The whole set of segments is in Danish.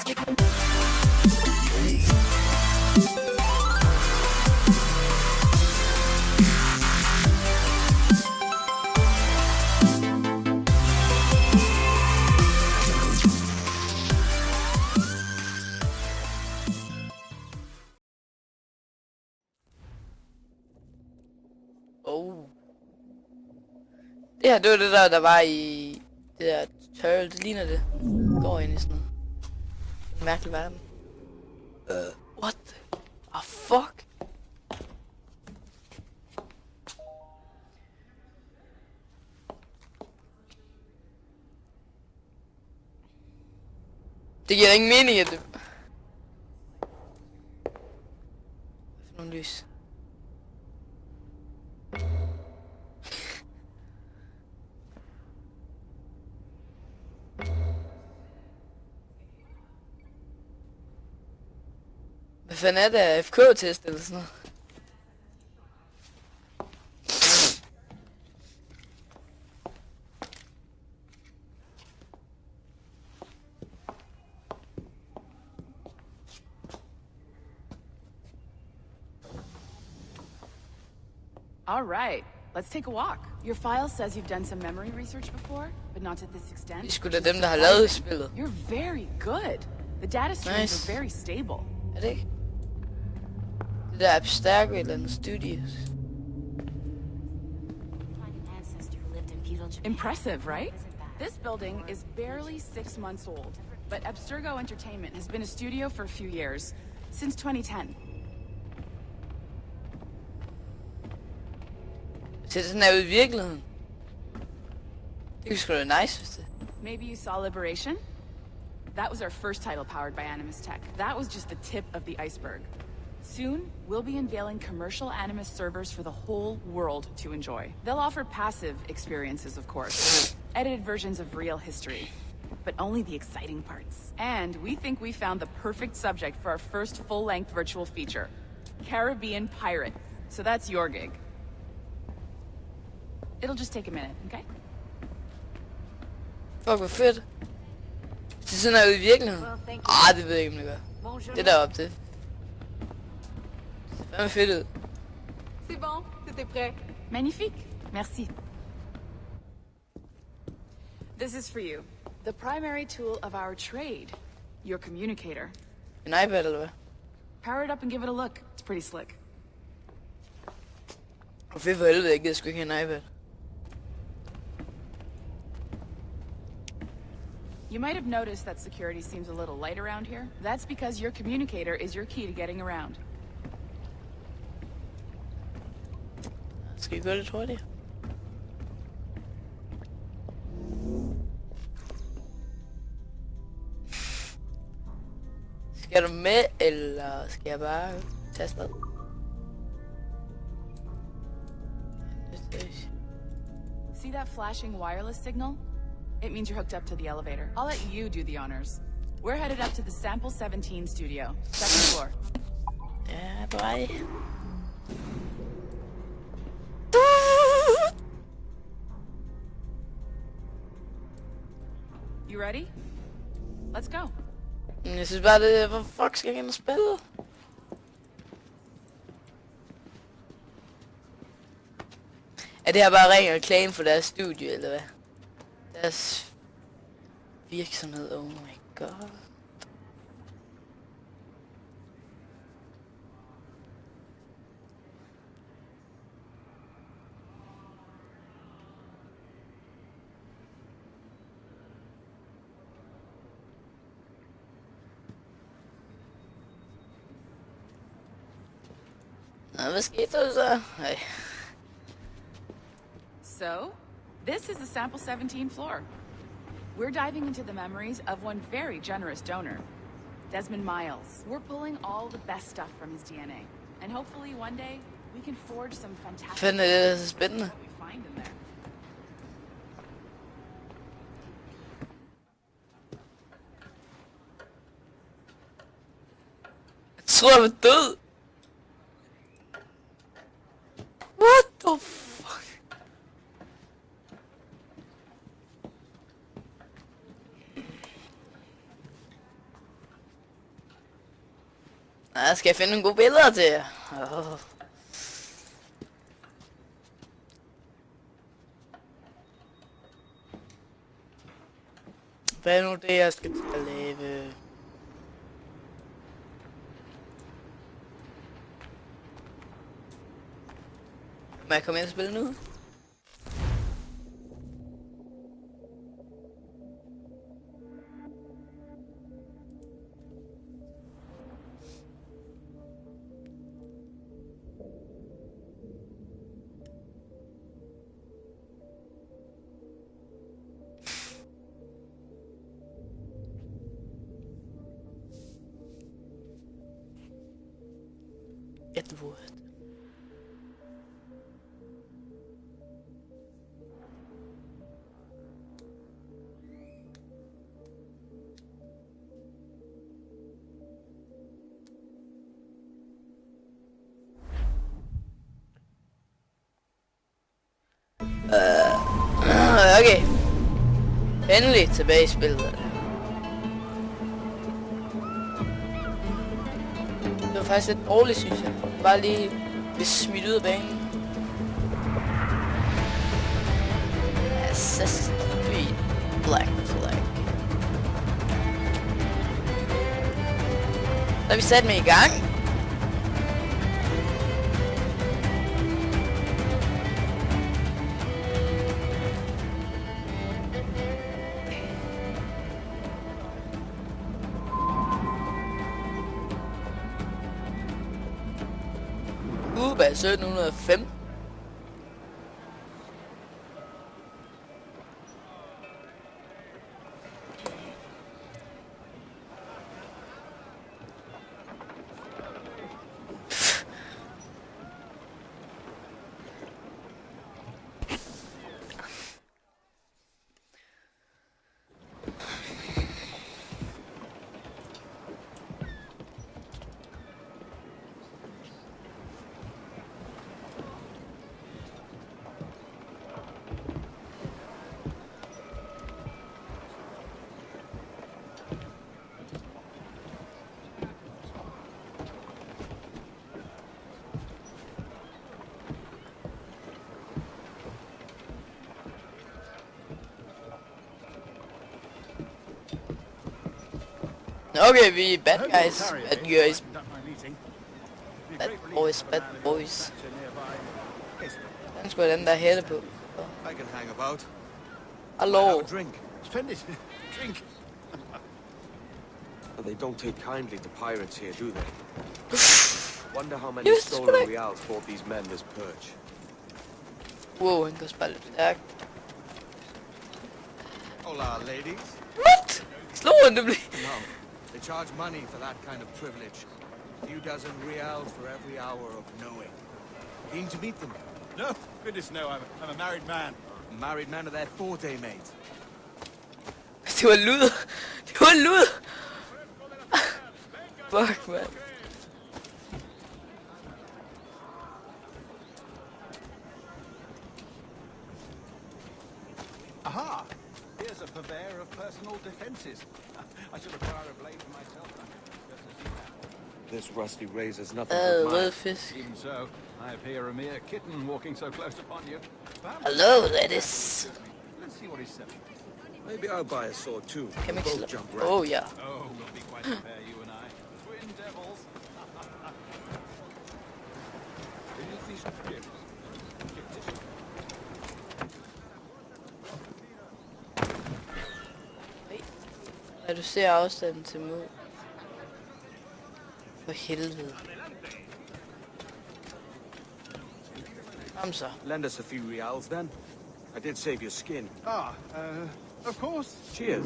Det her, det var det der var i det der tutorial. Det ligner det. Går ind i sådan noget. En mærkelig verden. What the? Fuck? Det giver ingen mening, at det... Hvad for nogle lys? Hvad fanden er det? AFK-test eller sådan noget? All right, let's take a walk. Your file says you've done some memory research before, but not to this extent. Det skulle da dem, der har lavet spillet. You're very good. The data streams are very stable. Er det ikke? Det der Abstergo eller andet studios. Impressive, right? This building is barely 6 months old, but Abstergo Entertainment has been a studio for a few years, since 2010. Så det sådan er ude i virkeligheden. Det kunne sgu da nice, hvis det. Maybe you saw Liberation? That was our first title powered by Animus Tech. That was just the tip of the iceberg. Soon, we'll be unveiling commercial Animus servers for the whole world to enjoy. They'll offer passive experiences, of course. Edited versions of real history. But only the exciting parts. And we think we found the perfect subject for our first full-length virtual feature. Caribbean Pirates. So that's your gig. It'll just take a minute, okay? Fuck, hvor fedt. Det er sådan her ude i virkeligheden. Det ved jeg ikke, om det gør. Det der op til. Det er fedt ud. C'est bon, c'était prêt. Magnifique. Merci. This is for you. The primary tool of our trade. Your communicator. En iPad eller hvad? Power it up and give it a look. It's pretty slick. Hvor fedt for helvede, jeg gider sgu ikke en iPad. You might have noticed that security seems a little light around here. That's because your communicator is your key to getting around. Skal vi gå lidt hurtigt? Skal du med, eller skal jeg bare tage afsted? See that flashing wireless signal? It means you're hooked up to the elevator. I'll let you do the honors. We're headed up to the Sample 17 studio, second floor. Ja, bye. You ready? Let's go. Jeg synes bare, det hvor fuck skal jeg ind og spille? Er det her bare ren reklame for deres studie, eller hvad? Deres virksomhed, oh my god. Nå, hvad skete der så? Ej. So, this is the Sample 17 floor. We're diving into the memories of one very generous donor, Desmond Miles. We're pulling all the best stuff from his DNA. And hopefully one day, we can forge some fantastic... Fanden, det er så spændende. ...what we find in there. Jeg tror, jeg var død. What the fuck? Nej, skal jeg finde nogle gode billeder til jer? Hvad er nu det, jeg skal til at lave? Må jeg komme ind og spille nu? Edward. Okay. Endelig tilbage i spillet. Det var faktisk lidt dårligt, synes jeg. Bare lige blive smidt ud af banen. Assassin's Creed Black Flag. Så har vi sat mig i gang. Cuba 1705. Okay, we bad guys, bad guys, bad boys, bad boys. Den skulle den der hætte på. I can hang about. Hallo. Have a drink. Splendid. Drink. But they don't take kindly to pirates here, do they? Wonder how many Yes, stolen correct. reals bought these men this purge. Wow, han kan spille lidt stærkt. Hola, ladies. What? Slå han det blev. No, they charge money for that kind of privilege. A few dozen reals for every hour of knowing. Keen to meet them. No, goodness no, I'm a married man. Married men are their forte, mate. Det var lyd. Det var lyd. Fuck, man. Aha! Here's a purveyor of personal defenses. I should acquire a blade for myself, just as you have. This rusty razor's nothing but Rød mine. fisk. Even so, I appear a mere kitten walking so close upon you. Perhaps- Hello, ladies. Let's see what he's selling. Maybe I'll buy a sword too. Kan man Both ikke jump slå? right. Oh, ja. Oh, we'll be quite a pair, you and I. Twin devils. Beneath these gifts. Reducer afstanden til mål. For helvede. Kom så. Lend us a few reals then. I did save your skin. Of course. Cheers.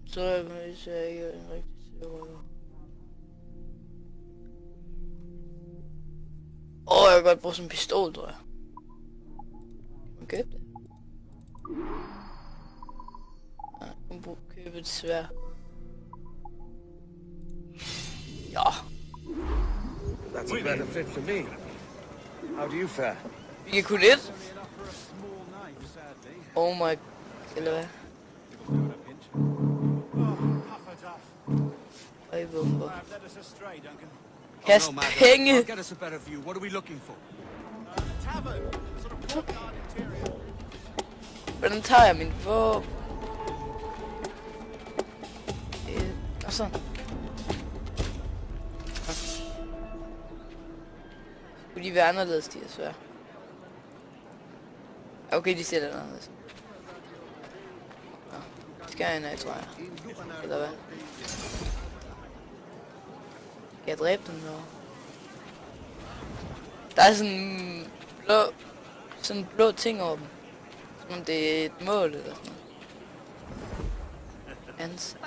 Så er jeg ikke en rigtig server. Jeg kan godt bruge sådan en pistol, tror jeg. Kan købe det? Nej, jeg kan købe et svær. Ja. That's a better fit for me. How do you fare? Vi kan kunne lidt. Oh my Eller hvad? Røgbomber. Kast penge! Get us a better view. What are we looking for? Hvordan tager jeg min våben? Og sådan. Skulle de være anderledes, de er svære? Okay, de ser lidt anderledes. Nå, skal jeg ind af, tror jeg. Eller hvad? Kan jeg dræbe dem nu? Der er sådan en blå ting over dem. Som om det er et mål eller sådan noget. Ans.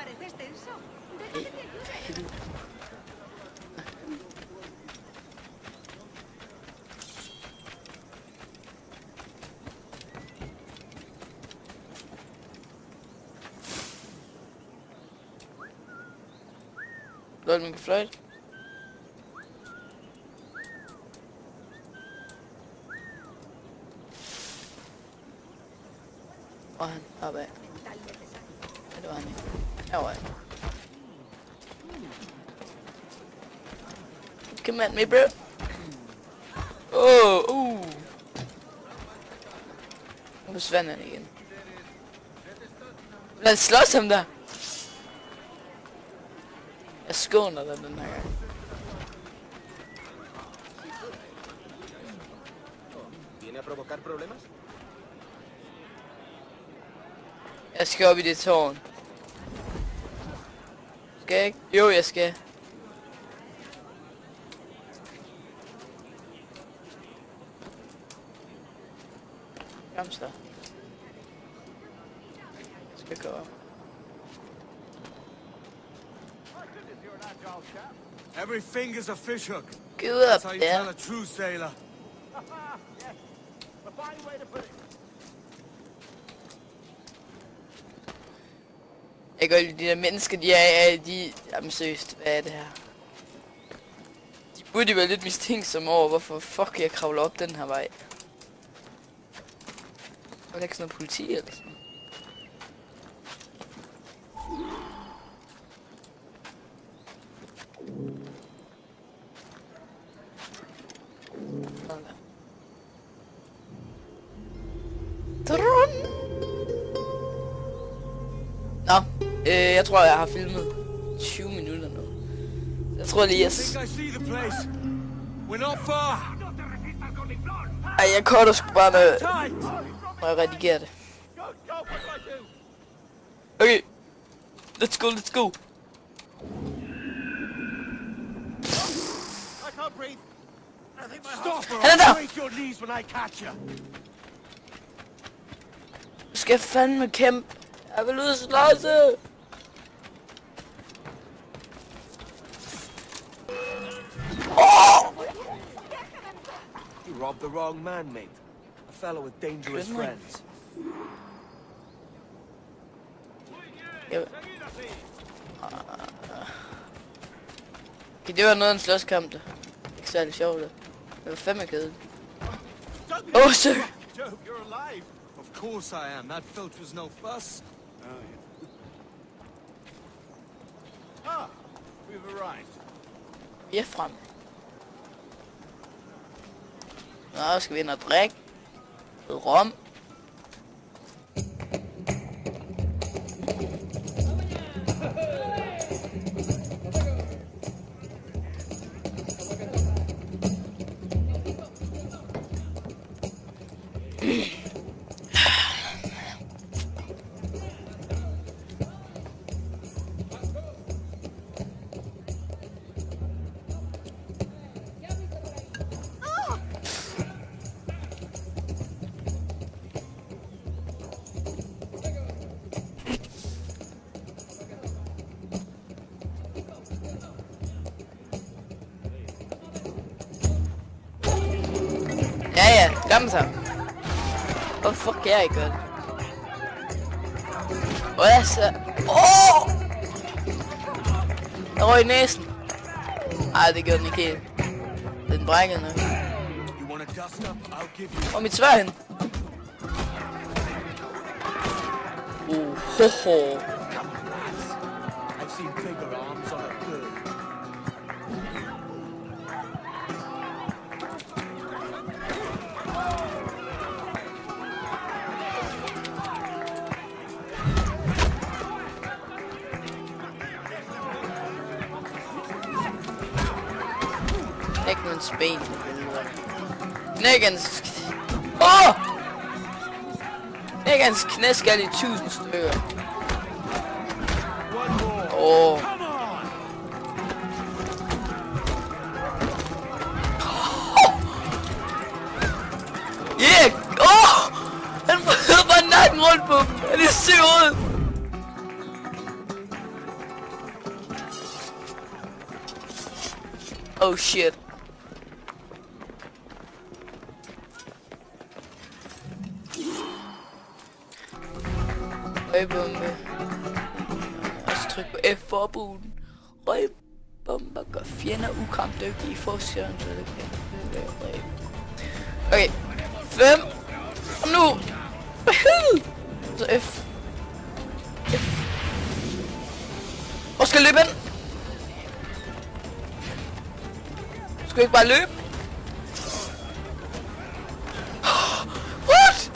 Lol, man kan fløjte. Og han opad. Ja, det var han ikke. Her var han. Come at me, bro. Nu forsvandt han igen. Lad os slås ham der. Jeg skåner dig den her gang. ¿Viene a provocar problemas? Jeg skal op i det tårn. Skal jeg ikke? Jo, jeg skal. Kom så. Jeg skal gå op. Every finger's a fishhook. Gid op That's how you der. tell a true sailor. Jeg kan godt lide de der mennesker, jamen seriøst, hvad er det her? De burde være lidt mistænksomme over, hvorfor fuck jeg kravler op den her vej. Var der ikke sådan noget politi eller sådan? Nå, jeg tror jeg har filmet 20 minutter nu. Jeg tror lige I think I see the place. We're not far. Ej, jeg cutter sgu bare Tight. når jeg redigerer det. Okay. Let's go, let's go. I can't breathe. I think my Stop or Han er der! I'll break your knees when I catch you. Du skal fandme kæmpe. Jeg vil ud og slåse. You robbed the wrong man, mate. A fellow with dangerous Good man. friends. Okay, det var noget af en slåskamp, der. Ikke særlig sjovt, det. Det var fandme kedeligt. Oh, sir! Joe, you're alive. Of course I am. That filch was no fuss. We've arrived. Vi er frem. Nå, skal vi ind og drikke. Noget rom. Ja, kom så. Hvorfor kan jeg ikke gøre det? Hvad så? Jeg røg i næsen. Ej, det gjorde den ikke helt. Den brækkede nok. You want to dust up? I'll give you. Og mit svær hen. Ho ho. Come on, lads. I've seen bigger arms on a bird. Knækkens ben. Knækkens... Åh! Knækkens knæskal i 1000 stykker. Åh. Yeah! Åh! Han får bare nakken rundt på dem. Han er syg ud. Oh shit. Røgbombe. Også tryk på F for buen. Røgbomber gør fjender ukampdygtige i forskjellen. Okay. 5. Og nu. Så F. F. Og skal løbe ind. Skal vi ikke bare løbe? What?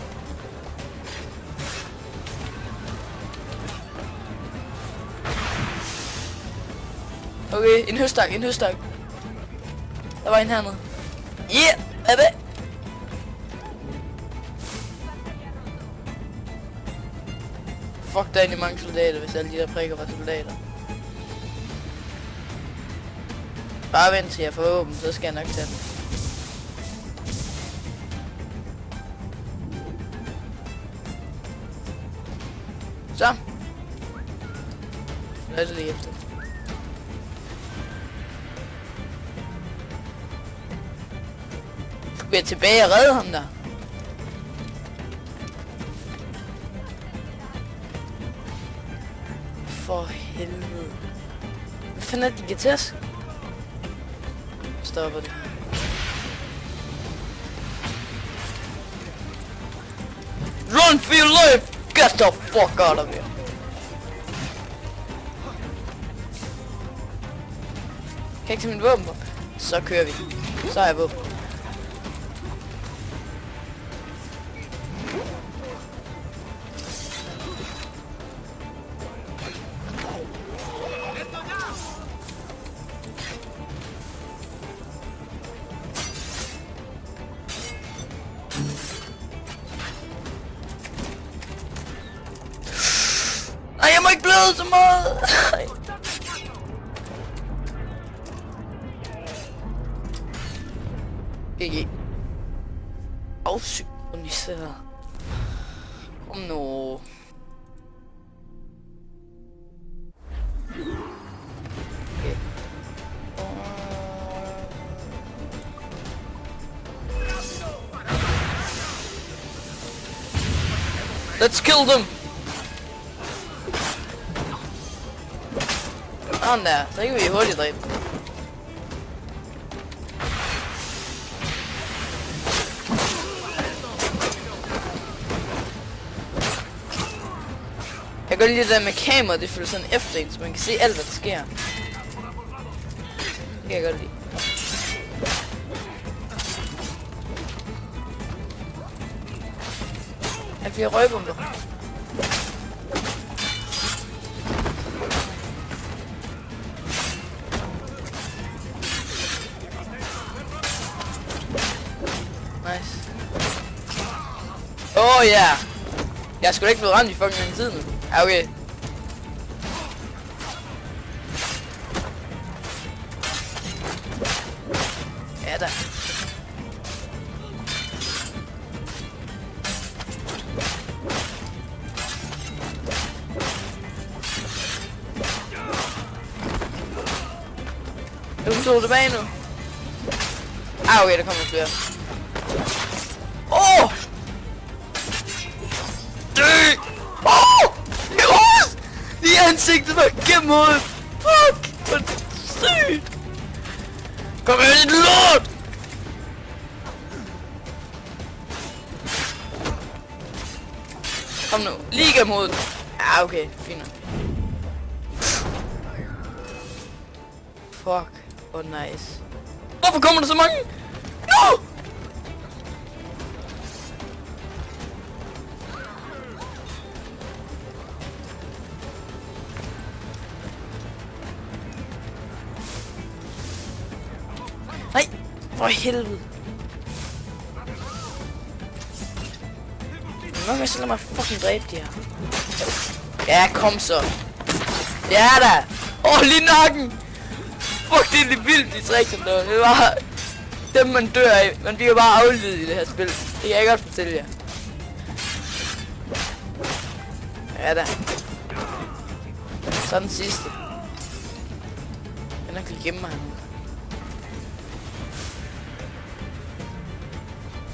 Okay, en høstak, en høstak. Der var en hernede. Yeah, baby. Fuck, der er egentlig mange soldater, hvis alle de der prikker var soldater. Bare vent til jeg får åben, så skal jeg nok tage den. Så. Lad os lige efter. Skal jeg tilbage og redde ham der? For helvede. Hvad fanden er det, de kan til os? Stopper det. Run for your life! Get the fuck out of here! Kan ikke tage min våben på? Så kører vi. Så har jeg våben. Ej, jeg må ikke bløde så meget! GG. Afsynkroniseret. Kom nu. Okay. Let's kill them! Sådan der, så kan vi hurtigt dræbe. Jeg kan godt lide det der med kamera, det føles sådan efter en, så man kan se alt hvad der sker. Det kan jeg godt lide. Jeg fik røgbomber. Nice. Oh ja. Yeah. Jeg er sgu da ikke blevet ramt i fucking en tid nu. Ja, okay. Ja da. Er du to tilbage nu? Ah, okay, der kommer flere. Åh! Oh! Dø! Åh! Oh! Yes! I ansigtet var gennem hovedet! Fuck! Hvor er det sygt! Kom her, dit lort! Kom nu, lige gennem hovedet. Ja, okay, fint. Fuck, hvor nice. Hvorfor kommer der så mange? No! Nej, for helvede. Nogle gange så lader mig fucking dræbe de her. Ja, kom så. Ja da. Lige nakken. Fuck, det er lidt vildt, de træk som der. Det er bare dem, man dør af. Man bliver bare afledet i det her spil. Det kan jeg godt fortælle jer. Ja da. Så den sidste. Jeg kan gemme mig nu.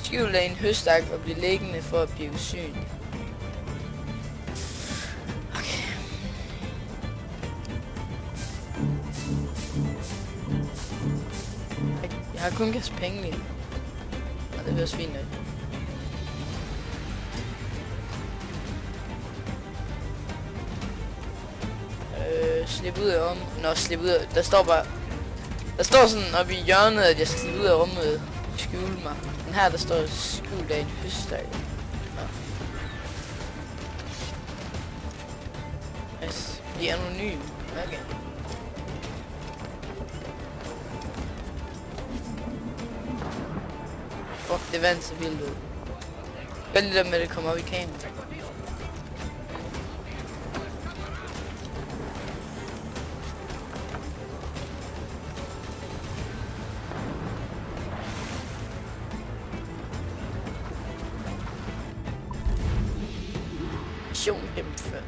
Skjul af en høstak og blive liggende for at blive usynlig. Okay. Jeg har kun kastet penge lige. Og det bliver også fint nok. Slip ud af om. Nå, slip ud af. Der står bare. Der står sådan oppe i hjørnet, at jeg skal slippe ud af rummet. Skjule mig. Den her, der står skjult af en høstak. Yes. De er anonyme. Okay. Fuck, det vand så vildt ud. Gør lige der med, at det kommer op i kameraet. Mission gennemført.